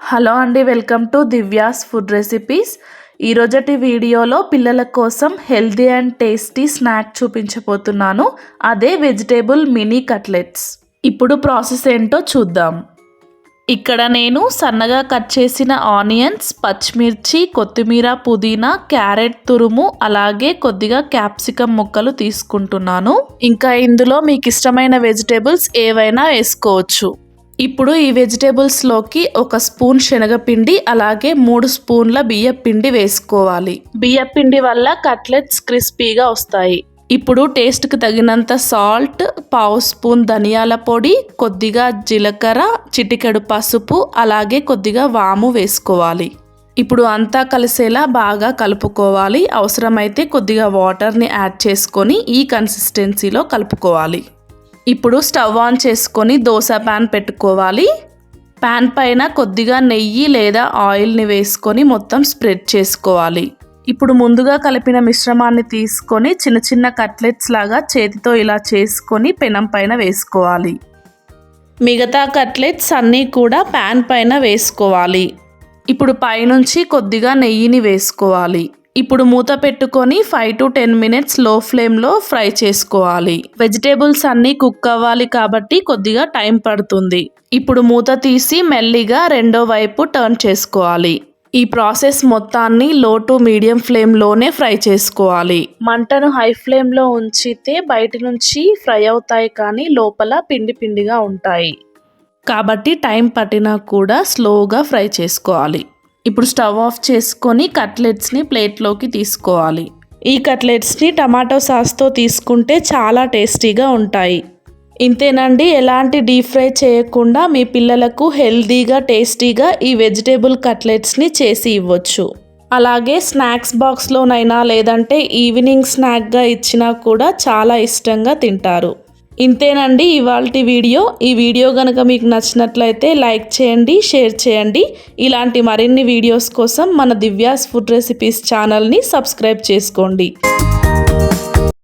Hello అండి, welcome to Divya's food recipes. ఈరోజటి వీడియోలో పిల్లల కోసం హెల్దీ అండ్ టేస్టీ స్నాక్ చూపించబోతున్నాను. అదే వెజిటేబుల్ మినీ కట్లెట్స్. ఇప్పుడు ప్రాసెస్ ఏంటో చూద్దాం. ఇక్కడ నేను సన్నగా కట్ చేసిన ఆనియన్స్, పచ్చిమిర్చి, కొత్తిమీర, పుదీనా, క్యారెట్ తురుము, అలాగే కొద్దిగా క్యాప్సికమ్ ముక్కలు తీసుకుంటున్నాను. ఇంకా ఇందులో మీకు ఇష్టమైన వెజిటేబుల్స్ ఏవైనా వేసుకోవచ్చు. ఇప్పుడు ఈ వెజిటేబుల్స్లోకి 1 స్పూన్ శనగపిండి, అలాగే 3 స్పూన్ల బియ్యపిండి వేసుకోవాలి. బియ్యపిండి వల్ల కట్లెట్స్ క్రిస్పీగా వస్తాయి. ఇప్పుడు టేస్ట్కి తగినంత సాల్ట్, 1/2 స్పూన్ ధనియాల పొడి, కొద్దిగా జీలకర్ర, చిటికెడు పసుపు, అలాగే కొద్దిగా వాము వేసుకోవాలి. ఇప్పుడు అంతా కలిసేలా బాగా కలుపుకోవాలి. అవసరమైతే కొద్దిగా వాటర్ని యాడ్ చేసుకొని ఈ కన్సిస్టెన్సీలో కలుపుకోవాలి. ఇప్పుడు స్టవ్ ఆన్ చేసుకొని దోశ ప్యాన్ పెట్టుకోవాలి. ప్యాన్ పైన కొద్దిగా నెయ్యి లేదా ఆయిల్ని వేసుకొని మొత్తం స్ప్రెడ్ చేసుకోవాలి. ఇప్పుడు ముందుగా కలిపిన మిశ్రమాన్ని తీసుకొని చిన్న చిన్న కట్లెట్స్ లాగా చేతితో ఇలా చేసుకొని పెనం పైన వేసుకోవాలి. మిగతా కట్లెట్స్ అన్నీ కూడా ప్యాన్ పైన వేసుకోవాలి. ఇప్పుడు పైనుంచి కొద్దిగా నెయ్యిని వేసుకోవాలి. ఇప్పుడు మూత పెట్టుకొని 5 to 10 మినిట్స్ లో ఫ్లేమ్లో ఫ్రై చేసుకోవాలి. వెజిటేబుల్స్ అన్నీ కుక్ అవ్వాలి కాబట్టి కొద్దిగా టైం పడుతుంది. ఇప్పుడు మూత తీసి మెల్లిగా రెండో వైపు టర్న్ చేసుకోవాలి. ఈ ప్రాసెస్ మొత్తాన్ని లో టు మీడియం ఫ్లేమ్లోనే ఫ్రై చేసుకోవాలి. మంటను హై ఫ్లేమ్లో ఉంచితే బయట నుంచి ఫ్రై అవుతాయి, కానీ లోపల పిండి పిండిగా ఉంటాయి. కాబట్టి టైం పట్టినా కూడా స్లోగా ఫ్రై చేసుకోవాలి. ఇప్పుడు స్టవ్ ఆఫ్ చేసుకొని కట్లెట్స్ని ప్లేట్లోకి తీసుకోవాలి. ఈ కట్లెట్స్ని టమాటో సాస్తో తీసుకుంటే చాలా టేస్టీగా ఉంటాయి. ఇంతేనండి, ఎలాంటి డీప్ ఫ్రై చేయకుండా మీ పిల్లలకు హెల్దీగా టేస్టీగా ఈ వెజిటేబుల్ కట్లెట్స్ని చేసి ఇవ్వచ్చు. అలాగే స్నాక్స్ బాక్స్లోనైనా లేదంటే ఈవినింగ్ స్నాక్గా ఇచ్చినా కూడా చాలా ఇష్టంగా తింటారు. ఇంతేనండి ఇవాల్టి వీడియో. ఈ వీడియో కనుక మీకు నచ్చినట్లయితే లైక్ చేయండి, షేర్ చేయండి. ఇలాంటి మరిన్ని వీడియోస్ కోసం మన దివ్యాస్ ఫుడ్ రెసిపీస్ ఛానల్ని సబ్స్క్రైబ్ చేసుకోండి.